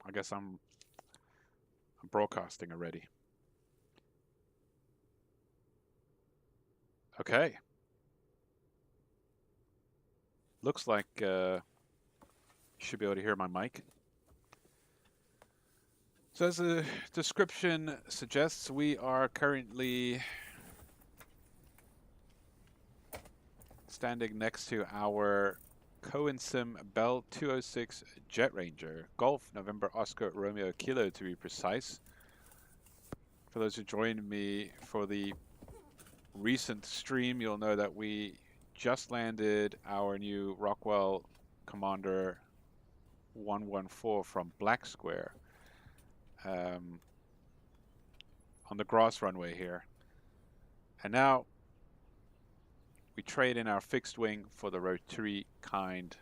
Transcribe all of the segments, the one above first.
I guess I'm broadcasting already. Okay. Looks like you should be able to hear my mic. So as the description suggests, we are currently standing next to our CowanSim Bell 206 Jetranger, Golf November Oscar Romeo Kilo to be precise. For those who joined me for the recent stream, you'll know that we just landed our new Rockwell Commander 114 from Black Square on the grass runway here. And now we trade in our fixed wing for the rotary kind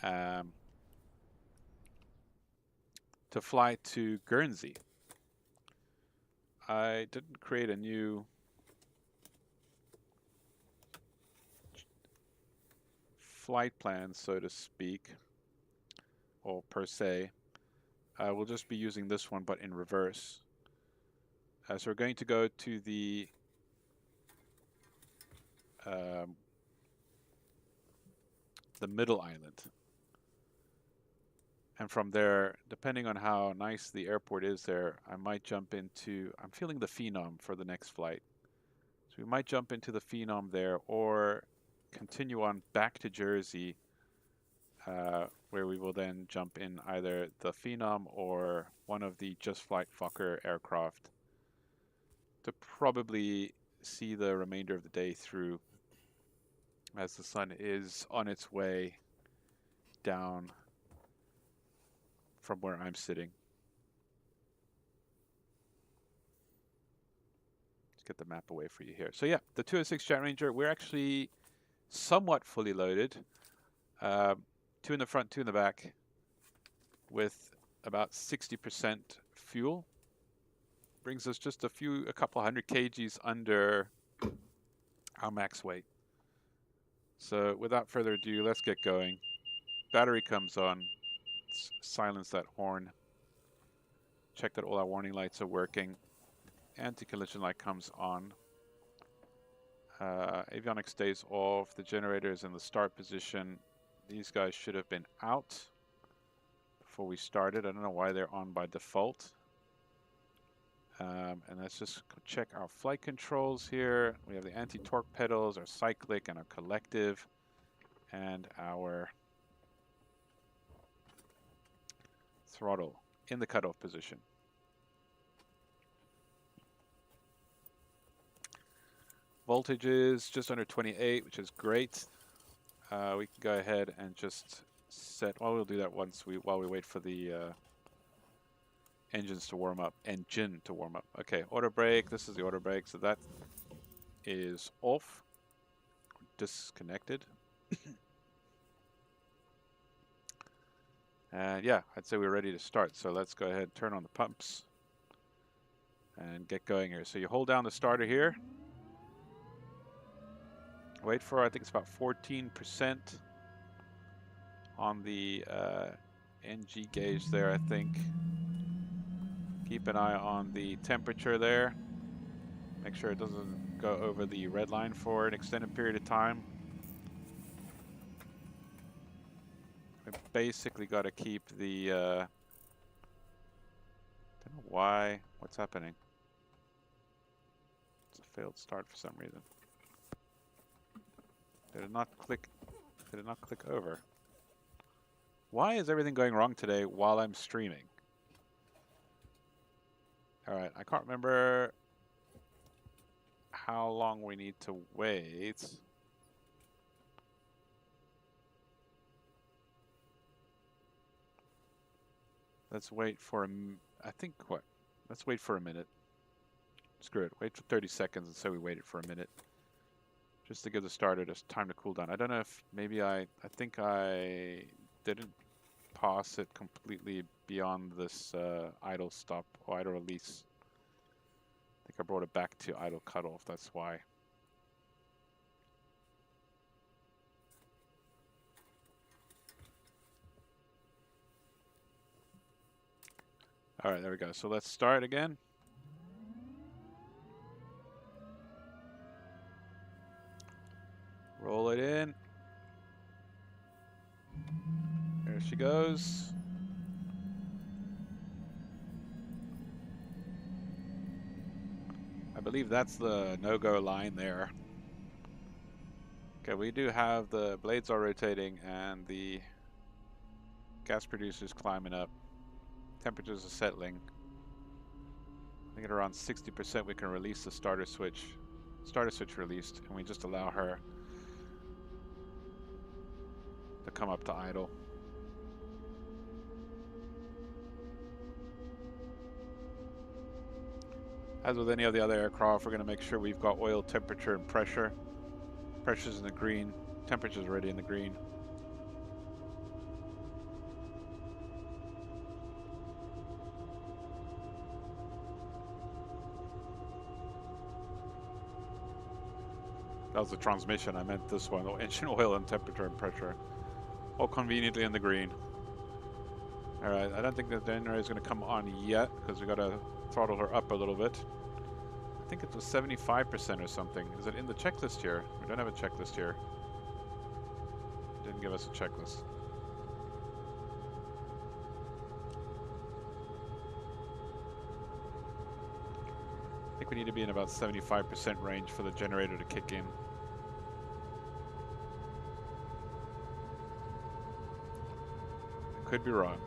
to fly to Guernsey. I didn't create a new flight plan, so to speak, or per se. We'll just be using this one, but in reverse. So we're going to go to the middle island. And from there, depending on how nice the airport is there, I might jump into, I'm feeling the Phenom for the next flight. So we might jump into the Phenom there or continue on back to Jersey, where we will then jump in either the Phenom or one of the Just Flight Fokker aircraft to probably see the remainder of the day through as the sun is on its way down from where I'm sitting. Let's get the map away for you here. So yeah, the 206 Jetranger, we're actually somewhat fully loaded. 2 in the front, 2 in the back, with about 60% fuel. Brings us just a couple hundred kgs under our max weight. So without further ado, let's get going. Battery comes on. Let's silence that horn. Check that all our warning lights are working. Anti-collision light comes on. Avionics stays off. The generator is in the start position. These guys should have been out before we started. I don't know why they're on by default. And let's just check our flight controls here. We have the anti-torque pedals, our cyclic and our collective, and our throttle in the cutoff position. Voltage is just under 28, which is great. We can go ahead and just set, well, we'll do that while we wait for the engine to warm up. Okay, auto brake, this is the auto brake, so that is off, disconnected. And yeah, I'd say we're ready to start. So let's go ahead and turn on the pumps and get going here. So you hold down the starter here. Wait for, I think it's about 14% on the NG gauge there, I think. Keep an eye on the temperature there. Make sure it doesn't go over the red line for an extended period of time. We basically got to keep the, don't know why, what's happening? It's a failed start for some reason. Did it not click over? Why is everything going wrong today while I'm streaming? All right, I can't remember how long we need to wait. Let's wait for let's wait for a minute. Screw it, wait for 30 seconds and say we waited for a minute. Just to give the starter just time to cool down. I don't know if maybe I think I didn't pass it completely beyond this idle stop or idle release. I think I brought it back to idle cutoff, that's why. All right, there we go. So let's start again. Roll it in. There she goes. I believe that's the no-go line there. Okay, we do have the blades are rotating and the gas producers climbing up. Temperatures are settling. I think at around 60% we can release the starter switch. Starter switch released, and we just allow her to come up to idle. As with any of the other aircraft, we're going to make sure we've got oil temperature and pressure. Pressure's in the green, temperature's already in the green. That was the transmission, I meant this one. Engine oil and temperature and pressure. All conveniently in the green. Alright, I don't think the generator is going to come on yet, because we got to throttle her up a little bit. I think it was 75% or something. Is it in the checklist here? We don't have a checklist here. Didn't give us a checklist. I think we need to be in about 75% range for the generator to kick in. Could be wrong.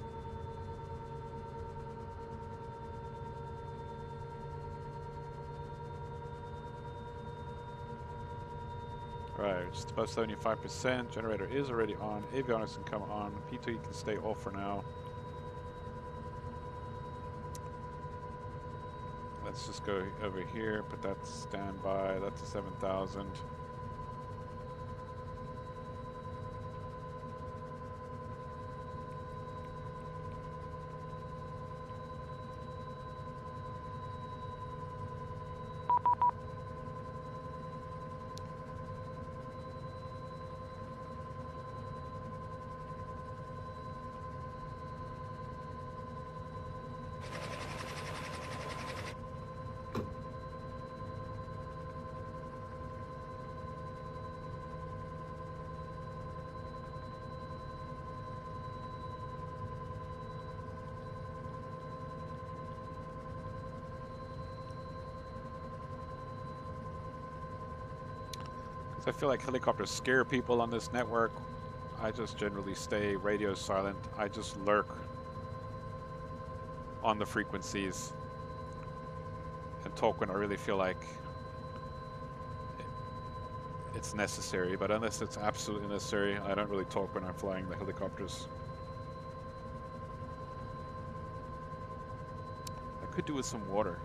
Right, just above 75%. Generator is already on. Avionics can come on. P2E can stay off for now. Let's just go over here, put that standby. That's a 7,000. I feel like helicopters scare people on this network. I just generally stay radio silent. I just lurk on the frequencies and talk when I really feel like it's necessary. But unless it's absolutely necessary, I don't really talk when I'm flying the helicopters. I could do with some water.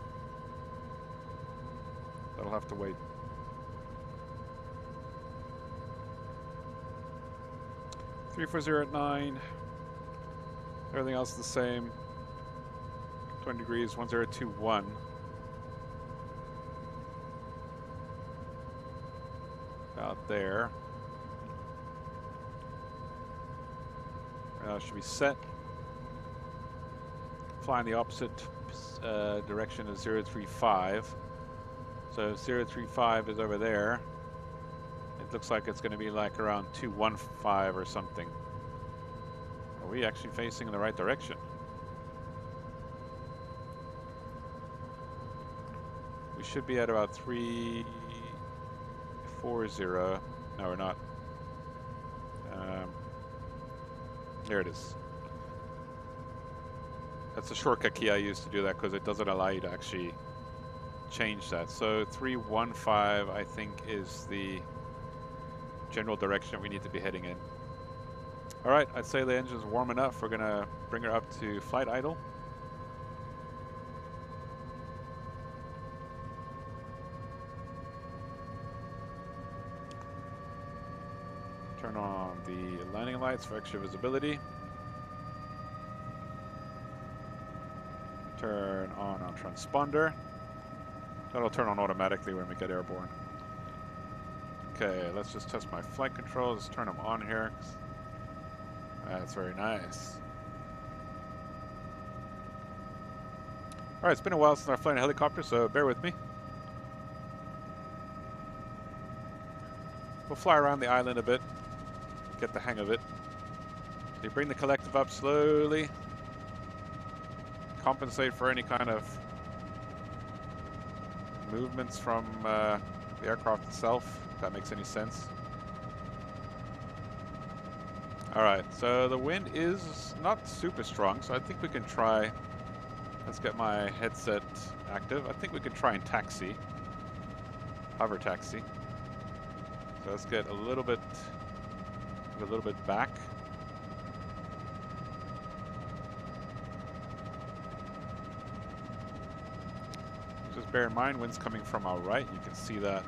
That'll have to wait. 340 at 9. Everything else is the same. 20 degrees, 1021. About there. Should be set. Flying the opposite direction of 035. So 035 is over there. It looks like it's going to be like around 215 or something. Are we actually facing in the right direction? We should be at about 340. No, we're not. There it is. That's a shortcut key I use to do that because it doesn't allow you to actually change that. So 315, I think, is the general direction we need to be heading in. All right, I'd say the engine's warm enough. We're gonna bring her up to flight idle. Turn on the landing lights for extra visibility. Turn on our transponder. That'll turn on automatically when we get airborne. Okay, let's just test my flight controls. Let's turn them on here. That's very nice. Alright, it's been a while since I've flown a helicopter, so bear with me. We'll fly around the island a bit, get the hang of it. So you bring the collective up slowly, compensate for any kind of movements from the aircraft itself, if that makes any sense. Alright, so the wind is not super strong, so I think we can try. Let's get my headset active. I think we can try and taxi. Hover taxi. So let's get a little bit back. Just bear in mind, wind's coming from our right. You can see that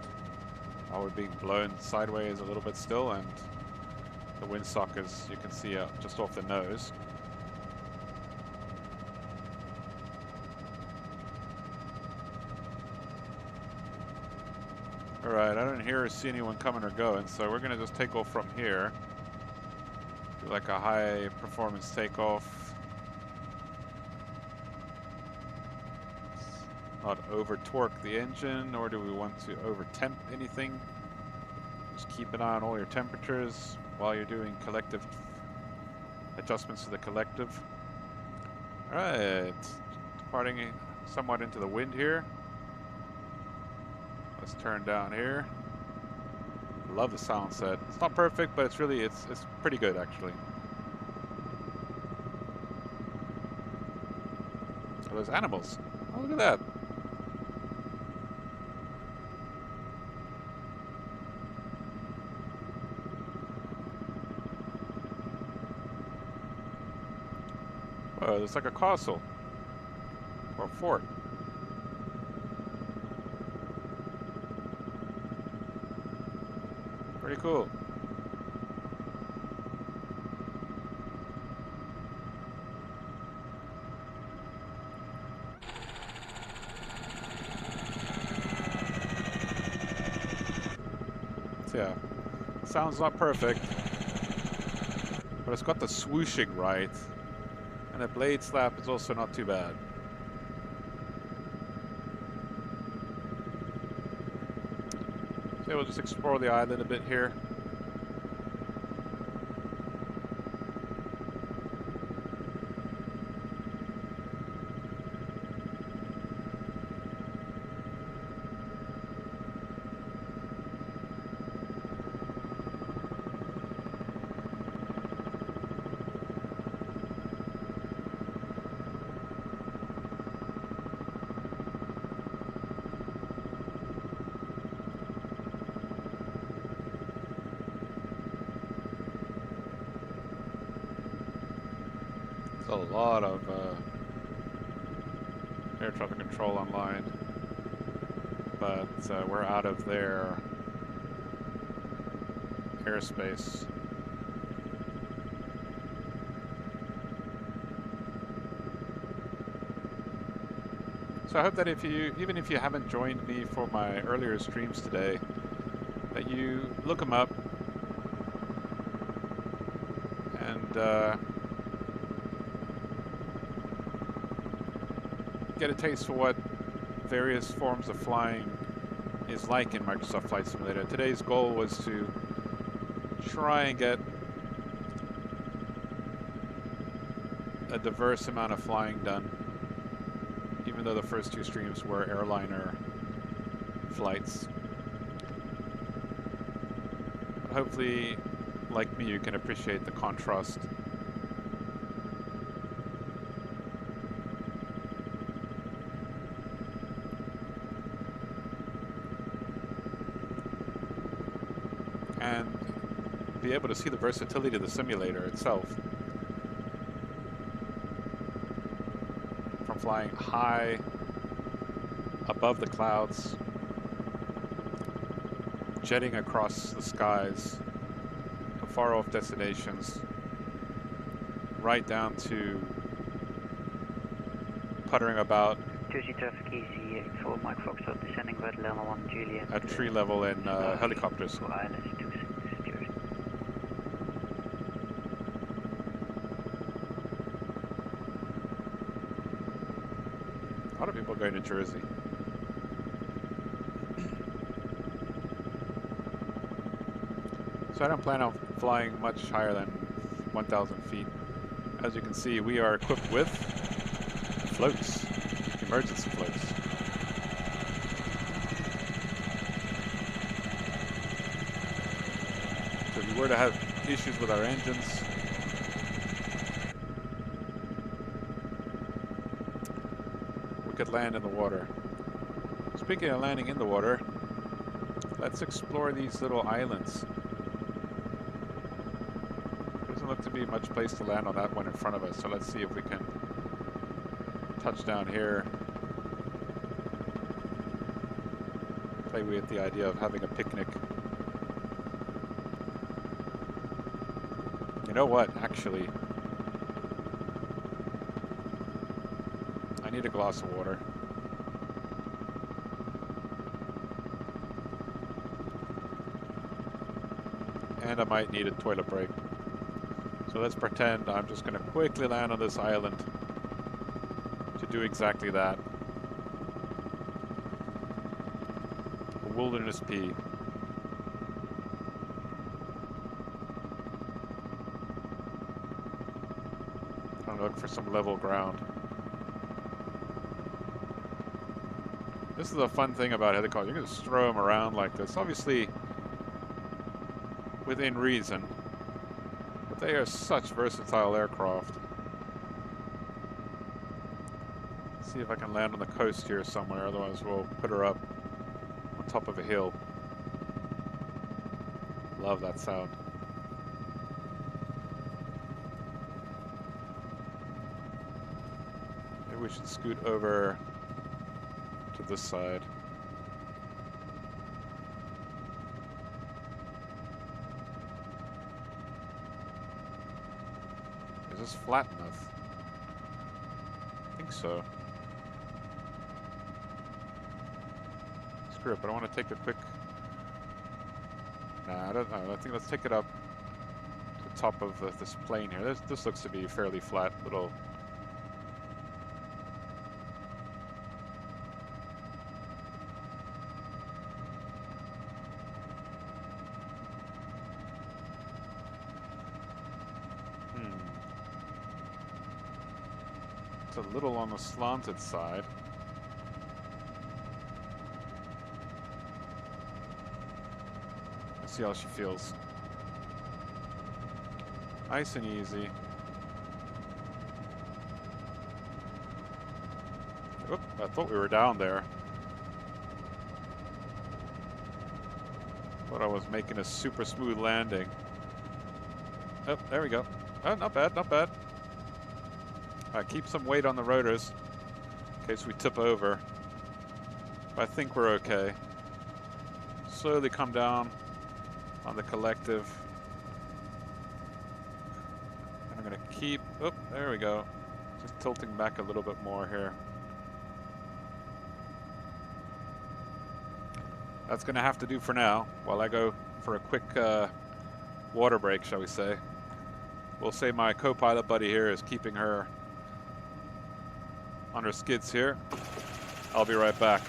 we're being blown sideways a little bit still, and the windsock is, you can see, just off the nose. Alright, I don't hear or see anyone coming or going, so we're going to just take off from here. Do like a high performance takeoff. Not over torque the engine, nor do we want to over temp anything. Just keep an eye on all your temperatures while you're doing collective adjustments to the collective. Alright, departing somewhat into the wind here. Let's turn down here. Love the sound set. It's not perfect, but it's really, it's pretty good actually. Oh, those animals. Oh, look at that. Oh, it's like a castle or a fort. Pretty cool. So yeah, sounds not perfect, but it's got the swooshing right, and the blade slap is also not too bad. So we'll just explore the island a bit here. A lot of air traffic control online, but we're out of their airspace. So I hope that even if you haven't joined me for my earlier streams today, that you look them up and get a taste for what various forms of flying is like in Microsoft Flight Simulator. Today's goal was to try and get a diverse amount of flying done, even though the first two streams were airliner flights. But hopefully, like me, you can appreciate the contrast. And be able to see the versatility of the simulator itself. From flying high above the clouds, jetting across the skies to far off destinations, right down to puttering about at tree level in helicopters. A lot of people going to Jersey. So I don't plan on flying much higher than 1,000 feet. As you can see, we are equipped with floats, emergency floats. So if we were to have issues with our engines, we could land in the water. Speaking of landing in the water, let's explore these little islands. Doesn't look to be much place to land on that one in front of us, so let's see if we can touch down here. Play with the idea of having a picnic. You know what, actually, I need a glass of water. And I might need a toilet break. So let's pretend I'm just going to quickly land on this island to do exactly that. A wilderness pee. I'm looking for some level ground. This is a fun thing about helicopters. You can just throw them around like this. Obviously, within reason. But they are such versatile aircraft. See if I can land on the coast here somewhere, otherwise we'll put her up on top of a hill. Love that sound. Maybe we should scoot over to this side. Is this flat enough? I think so. Screw it, but I want to take a quick... Nah, I don't know. I think let's take it up to the top of this plane here. This looks to be fairly flat little... It's a little on the slanted side. Let's see how she feels. Nice and easy. Oop, I thought we were down there. Thought I was making a super smooth landing. Oh, there we go. Oh, not bad, not bad. Keep some weight on the rotors in case we tip over. But I think we're okay. Slowly come down on the collective. And I'm going to keep... Oh, there we go. Just tilting back a little bit more here. That's going to have to do for now while I go for a quick water break, shall we say. We'll say my co-pilot buddy here is keeping her on her skids here. I'll be right back.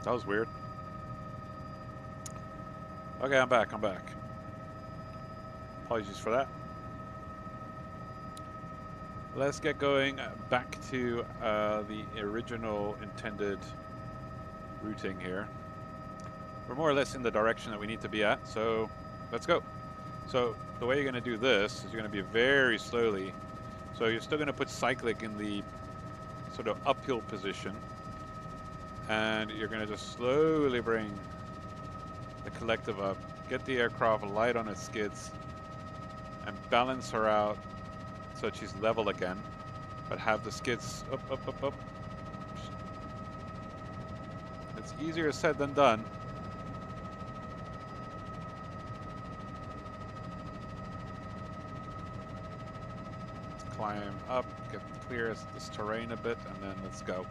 That was weird. Okay, I'm back. Apologies for that. Let's get going back to the original intended routing here. We're more or less in the direction that we need to be at, so let's go. So the way you're going to do this is you're going to be very slowly. So you're still going to put cyclic in the sort of uphill position, and you're going to just slowly bring the collective up, get the aircraft light on its skids, and balance her out so that she's level again, but have the skids up, up, up, up. It's easier said than done. Let's climb up, get clear this terrain a bit, and then let's go.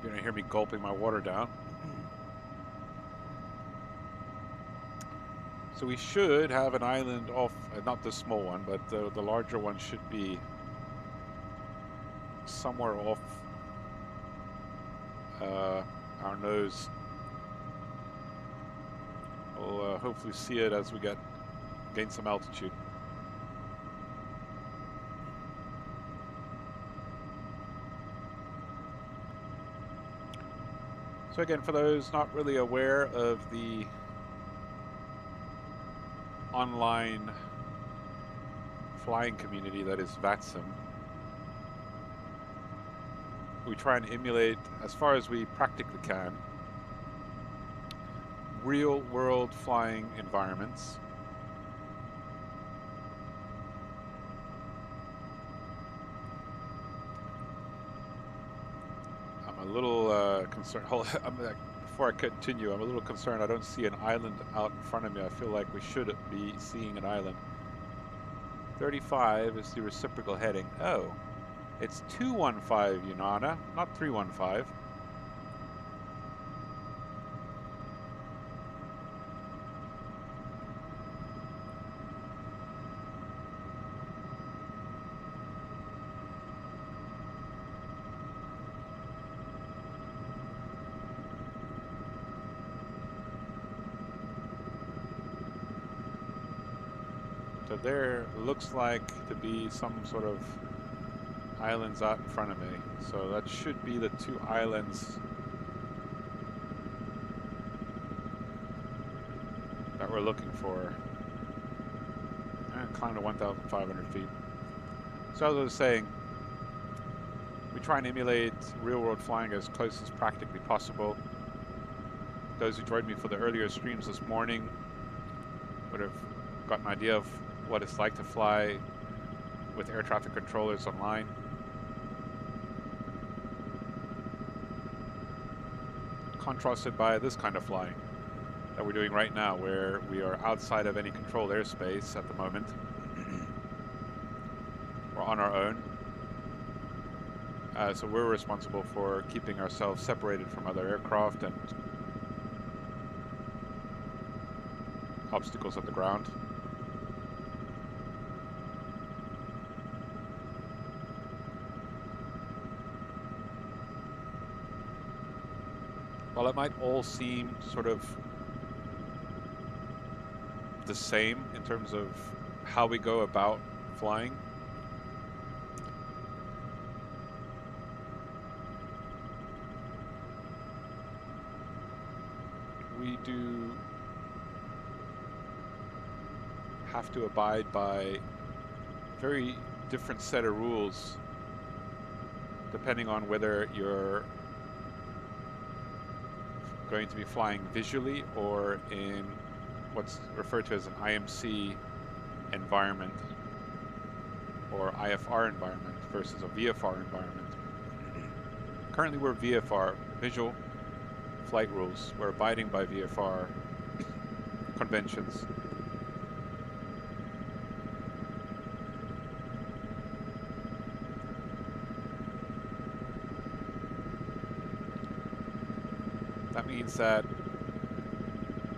You're gonna hear me gulping my water down. So we should have an island off, not the small one, but the larger one should be somewhere off our nose. We'll hopefully see it as we gain some altitude. So again, for those not really aware of the online flying community that is VATSIM, we try and emulate, as far as we practically can, real world flying environments. I'm a little concerned. Before I continue, I'm a little concerned. I don't see an island out in front of me. I feel like we should be seeing an island. 35 is the reciprocal heading. Oh, it's 215, Yunana, not 315. So there looks like to be some sort of islands out in front of me. So that should be the two islands that we're looking for. And climb to 1,500 feet. So as I was saying, we try and emulate real-world flying as close as practically possible. Those who joined me for the earlier streams this morning would have got an idea of what it's like to fly with air traffic controllers online. Contrasted by this kind of flying that we're doing right now, where we are outside of any controlled airspace at the moment. We're on our own. So we're responsible for keeping ourselves separated from other aircraft and obstacles at the ground. While it might all seem sort of the same in terms of how we go about flying, we do have to abide by a very different set of rules depending on whether you're going to be flying visually or in what's referred to as an IMC environment or IFR environment versus a VFR environment. Currently we're VFR, visual flight rules. We're abiding by VFR conventions. That means that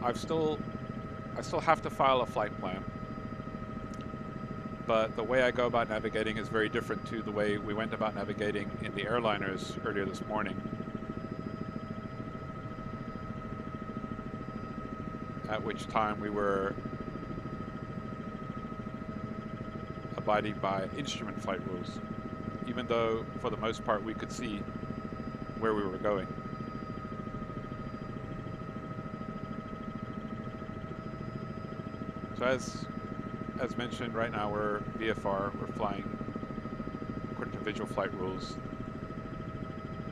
I still have to file a flight plan, but the way I go about navigating is very different to the way we went about navigating in the airliners earlier this morning, at which time we were abiding by instrument flight rules, even though for the most part we could see where we were going. So as mentioned, right now we're VFR, we're flying according to visual flight rules,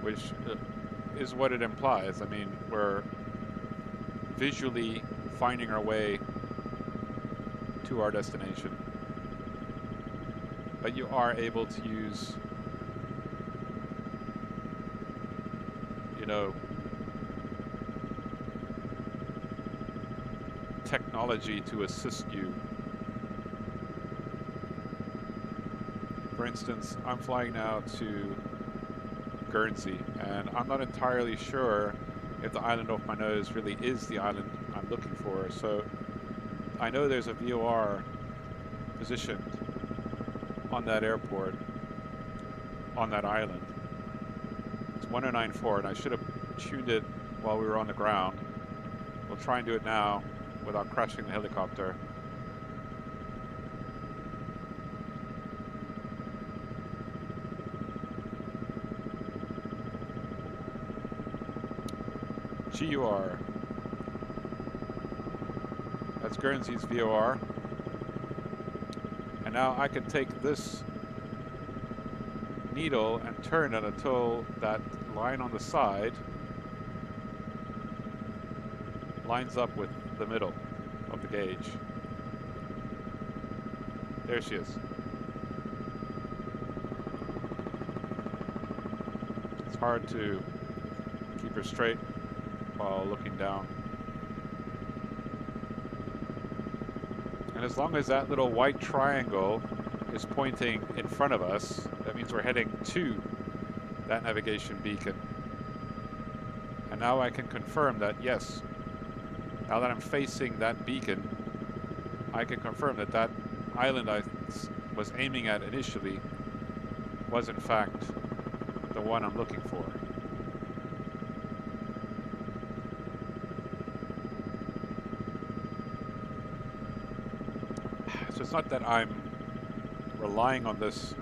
which is what it implies. I mean, we're visually finding our way to our destination, but you are able to use, you know, technology to assist you. For instance, I'm flying now to Guernsey, and I'm not entirely sure if the island off my nose really is the island I'm looking for. So I know there's a VOR positioned on that airport, on that island. It's 1094, and I should have tuned it while we were on the ground. We'll try and do it now without crashing the helicopter. GUR. That's Guernsey's VOR. And now I can take this needle and turn it until that line on the side lines up with the middle of the gauge. There she is. It's hard to keep her straight while looking down. And as long as that little white triangle is pointing in front of us, that means we're heading to that navigation beacon. And now I can confirm that, yes, now that I'm facing that beacon, I can confirm that that island I was aiming at initially was in fact the one I'm looking for. So it's not that I'm relying on this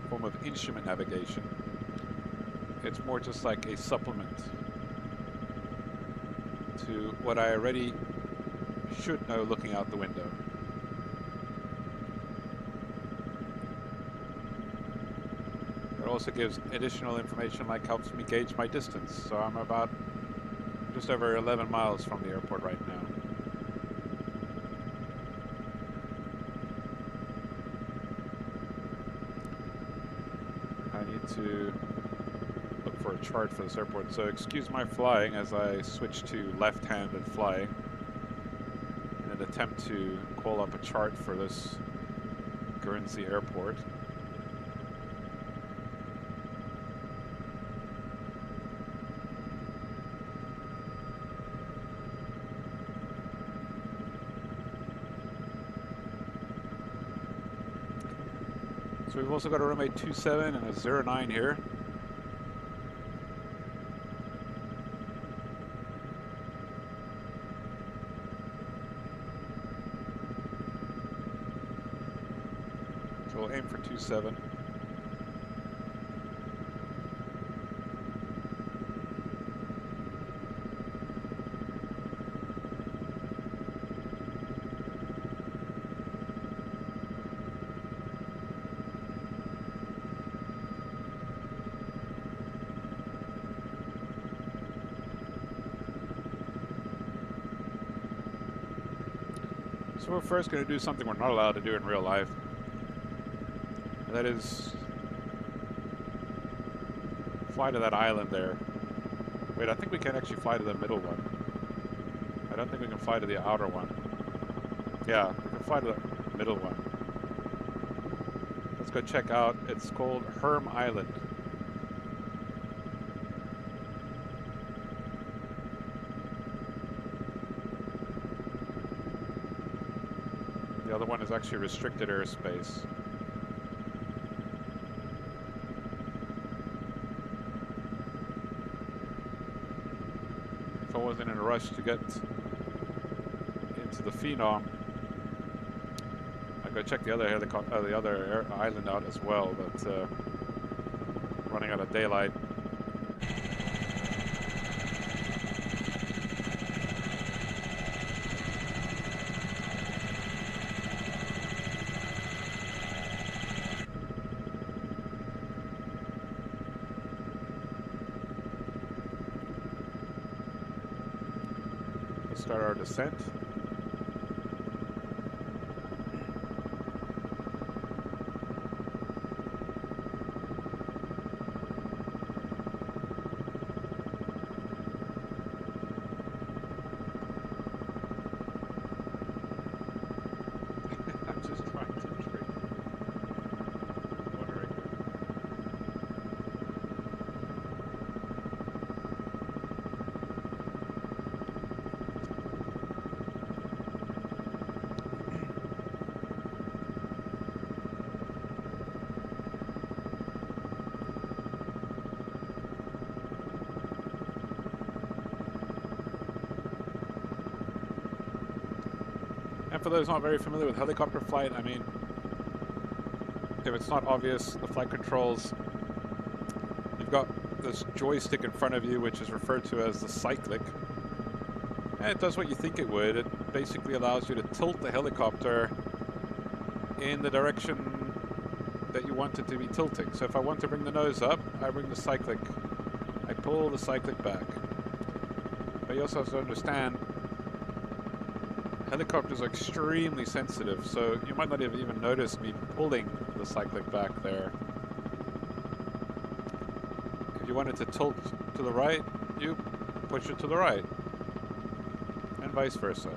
form of instrument navigation. It's more just like a supplement to what I already should know looking out the window. It also gives additional information, like helps me gauge my distance. So I'm about just over 11 miles from the airport right now. I need to look for a chart for this airport, so excuse my flying as I switch to left-handed flying in an attempt to call up a chart for this Guernsey airport. So we've also got a runway 27 and a 09 here. So we'll aim for 27. So we're first going to do something we're not allowed to do in real life. And that is fly to that island there. Wait, I think we can actually fly to the middle one. I don't think we can fly to the outer one. Yeah, we can fly to the middle one. Let's go check out. It's called Herm Island. one is actually restricted airspace. If I wasn't in a rush to get into the Phenom, I'd go check the other helicopter, the other island out as well, but running out of daylight. Let's start our descent. And for those not very familiar with helicopter flight, I mean, if it's not obvious, the flight controls, you've got this joystick in front of you, which is referred to as the cyclic. And it does what you think it would. It basically allows you to tilt the helicopter in the direction that you want it to be tilting. So if I want to bring the nose up, I bring the cyclic, I pull the cyclic back. But you also have to understand, helicopters are extremely sensitive, so you might not have even noticed me pulling the cyclic back there. If you want it to tilt to the right, you push it to the right, and vice versa,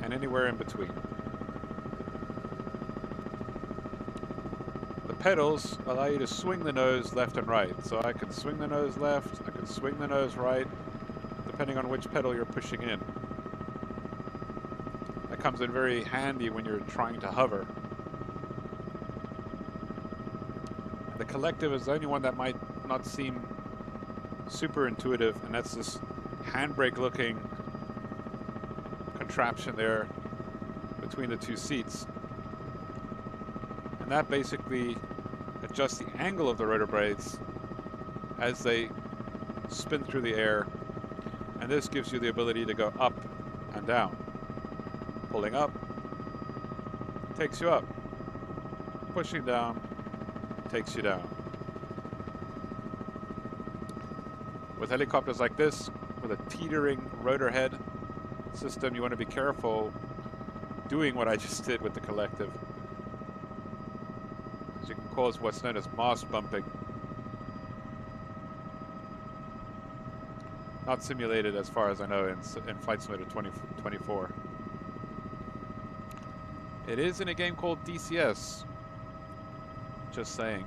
and anywhere in between. The pedals allow you to swing the nose left and right, so I can swing the nose left, I can swing the nose right, depending on which pedal you're pushing in. Comes in very handy when you're trying to hover. The collective is the only one that might not seem super intuitive, and that's this handbrake looking contraption there between the two seats. And that basically adjusts the angle of the rotor blades as they spin through the air, and this gives you the ability to go up and down. Pulling up takes you up, pushing down takes you down. With helicopters like this, with a teetering rotor head system, you want to be careful doing what I just did with the collective, because you can cause what's known as mast bumping. Not simulated as far as I know in Flight Simulator 2024. It is in a game called DCS. Just saying.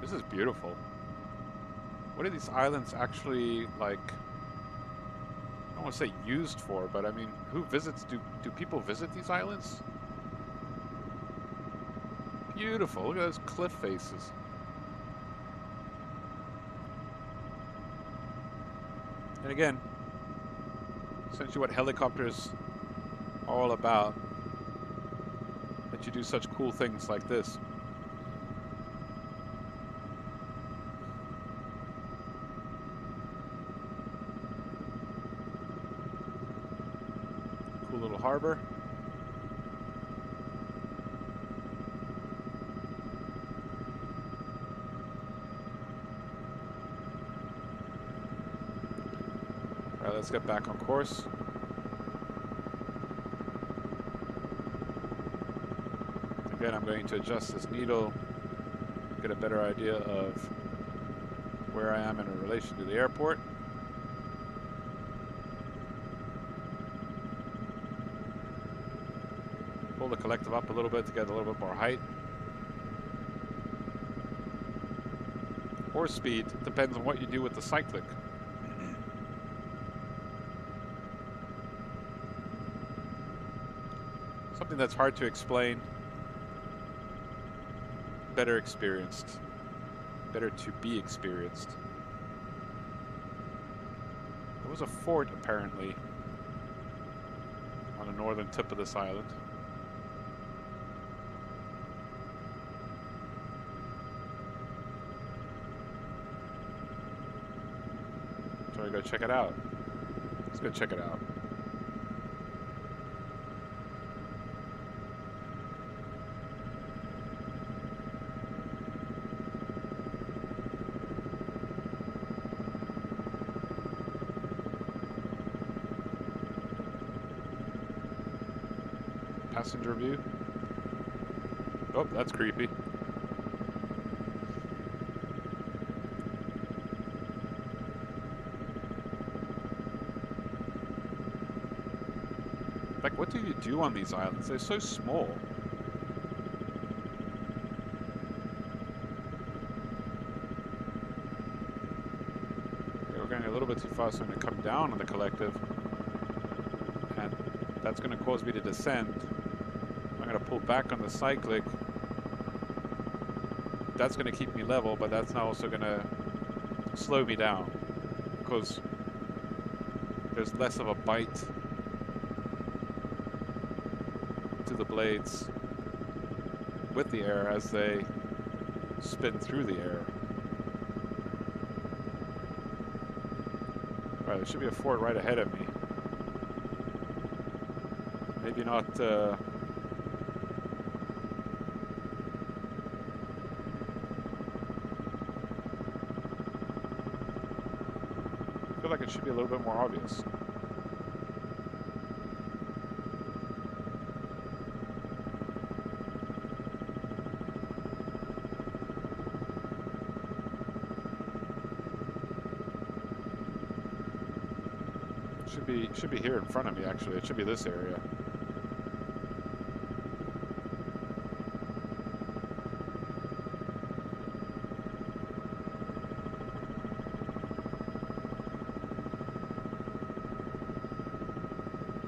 This is beautiful. What are these islands actually, like, I don't want to say used for, but I mean, who visits, do people visit these islands? Beautiful, look at those cliff faces. And again, essentially what helicopters are all about, that you do such cool things like this. Cool little harbor. All right, let's get back on course. Again, I'm going to adjust this needle, get a better idea of where I am in relation to the airport. Pull the collective up a little bit to get a little bit more height. Or speed, depends on what you do with the cyclic. something that's hard to explain. Better experienced. Better to be experienced. There was a fort, apparently, on the northern tip of this island. Shall we go check it out? Let's go check it out. Passenger view. Oh, that's creepy. Like, what do you do on these islands? They're so small. Okay, we're going a little bit too fast, so I'm going to come down on the collective. And that's going to cause me to descend. I'm going to pull back on the cyclic. That's going to keep me level, but that's now also going to slow me down because there's less of a bite to the blades with the air as they spin through the air. All right, there should be a fort right ahead of me. Maybe not. I feel like it should be a little bit more obvious. Should be here in front of me, actually. It should be this area.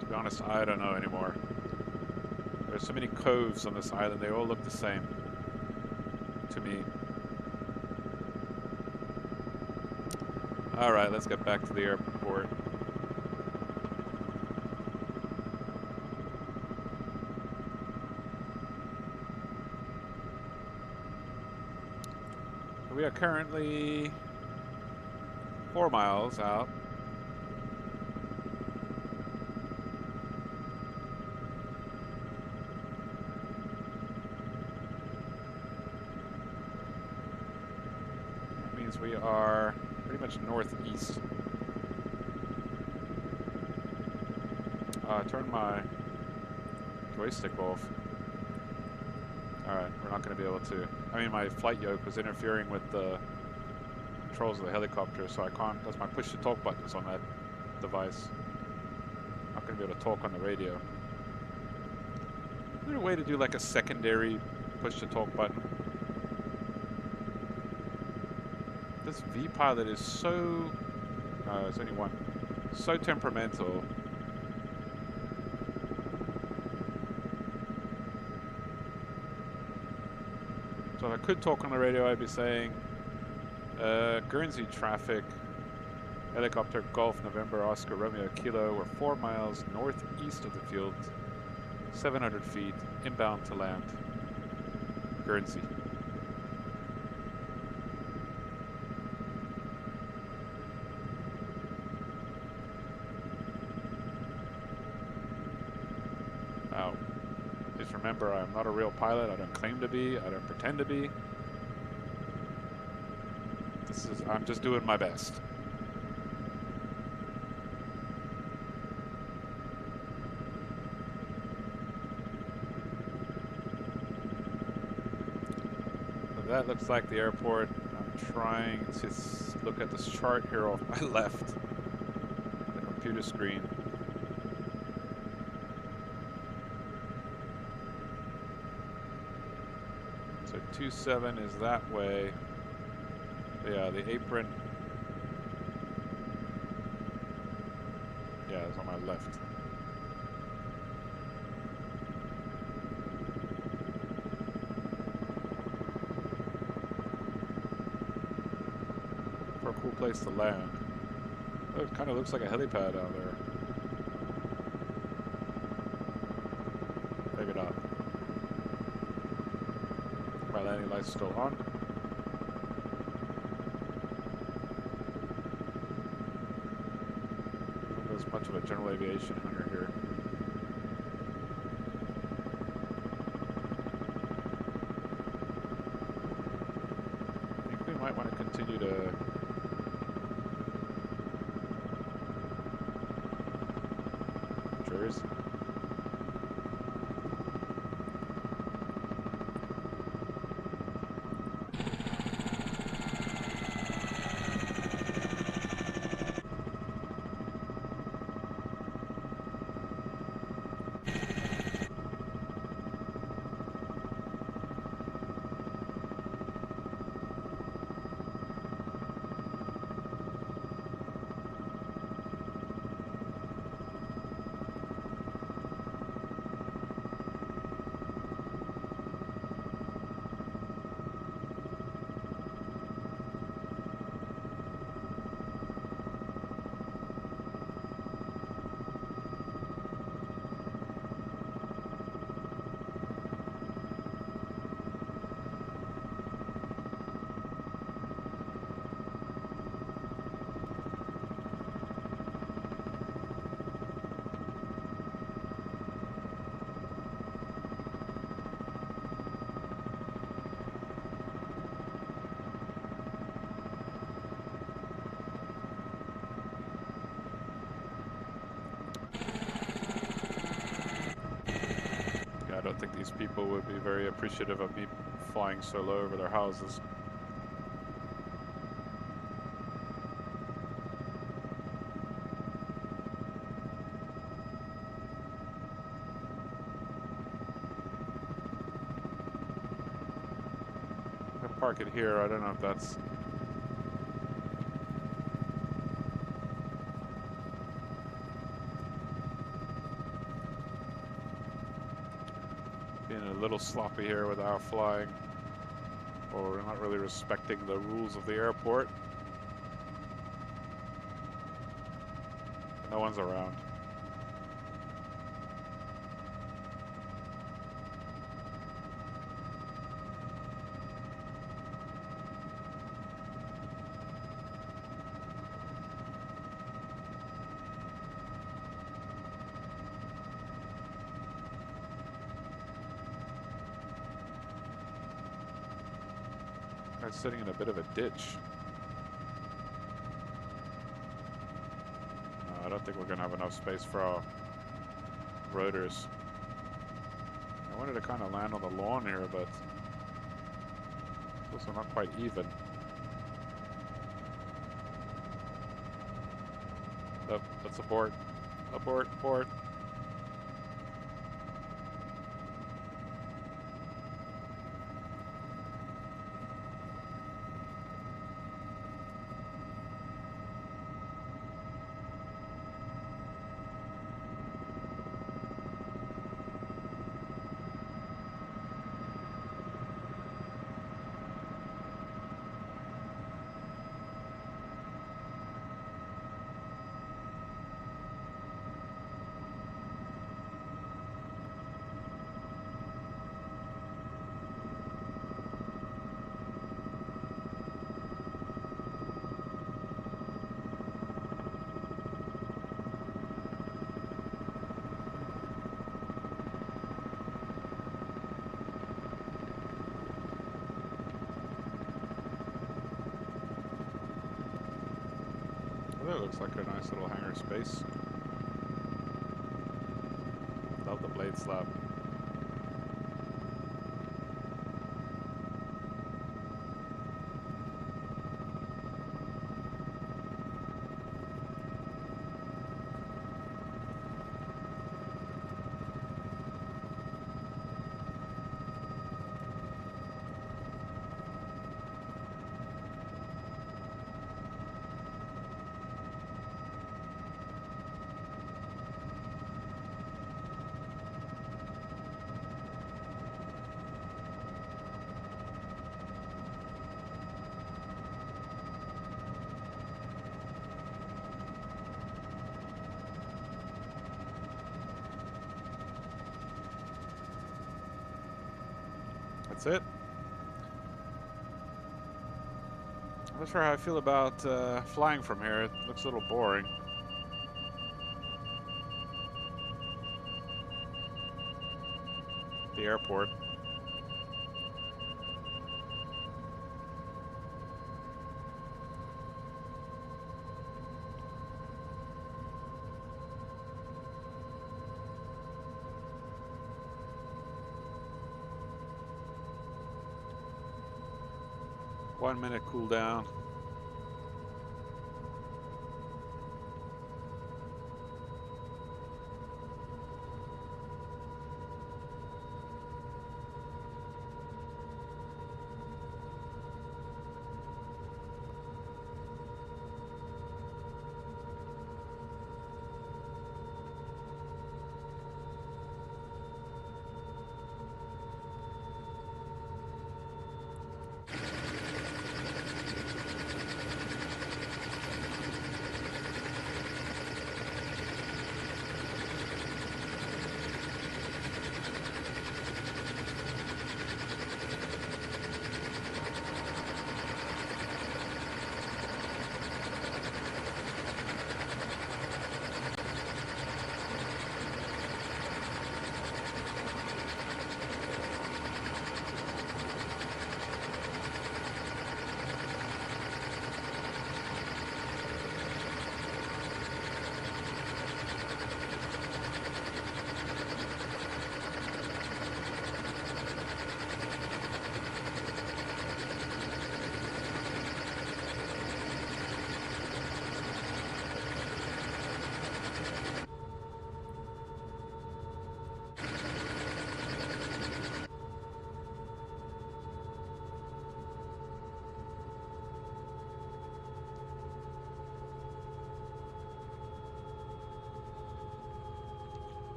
To be honest, I don't know anymore. There's so many coves on this island, they all look the same to me. Alright, let's get back to the airport. We are currently 4 miles out. That means we are pretty much northeast. Turn my joystick off. Alright, we're not going to be able to. I mean, my flight yoke was interfering with the controls of the helicopter, so I can't. That's my push to talk buttons on that device. Not going to be able to talk on the radio. Is there a way to do like a secondary push to talk button? This V-Pilot is so. It's only one. So temperamental. So if I could talk on the radio, I'd be saying, Guernsey traffic, helicopter Golf November Oscar Romeo Kilo, we're 4 miles northeast of the field, 700 feet, inbound to land, Guernsey. Now, just remember, I'm not a real pilot. I don't claim to be. I don't pretend to be. I'm just doing my best. So that looks like the airport. I'm trying to look at this chart here off my left, the computer screen. So 27 is that way. Yeah, the apron. Yeah, it's on my left. cool place to land. Oh, it kind of looks like a helipad out there. Maybe not. My landing lights still on. There's much of a general aviation hunter here. I think we might want to continue to Jersey. I don't think these people would be very appreciative of me flying so low over their houses. I'll park it here. I don't know if that's being a little sloppy here with our flying, or we're not really respecting the rules of the airport. No one's around. Guy's sitting in a bit of a ditch. I don't think we're gonna have enough space for our rotors. I wanted to kind of land on the lawn here, but it's also not quite even. Oh, let's abort. Abort, abort. That looks like a nice little hangar space. Love the blade slab. That's it. I'm not sure how I feel about flying from here. It looks a little boring. The airport. One minute cooldown.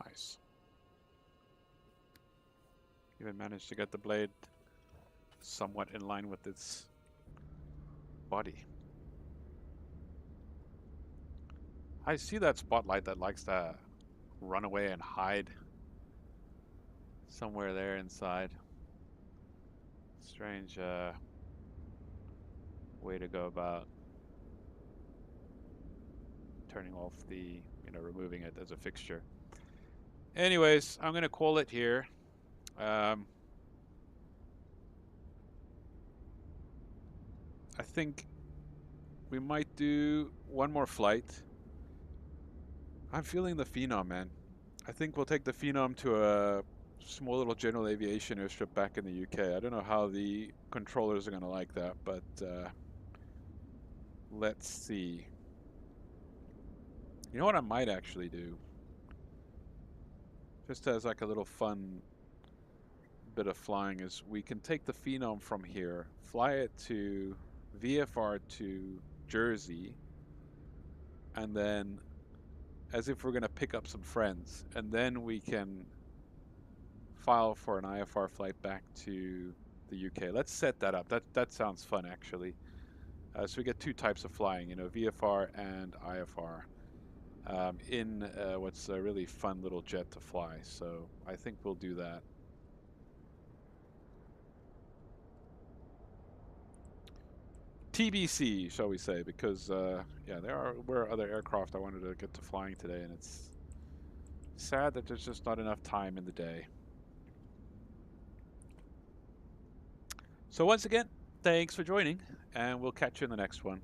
Nice. Even managed to get the blade somewhat in line with its body. I see that spotlight that likes to run away and hide somewhere there inside. Strange way to go about turning off the, removing it as a fixture. Anyways, I'm going to call it here. I think we might do one more flight. I'm feeling the Phenom, man. I think we'll take the Phenom to a small little general aviation airstrip back in the UK. I don't know how the controllers are going to like that, but let's see. You know what I might actually do? Just as like a little fun bit of flying is we can take the Phenom from here, fly it to VFR to Jersey, and then as if we're going to pick up some friends, and then we can file for an IFR flight back to the UK. Let's set that up. That sounds fun, actually. So we get two types of flying, VFR and IFR, in what's a really fun little jet to fly. So I think we'll do that. TBC, shall we say, because yeah, were other aircraft I wanted to get to flying today, and it's sad that there's just not enough time in the day. So once again, thanks for joining, and we'll catch you in the next one.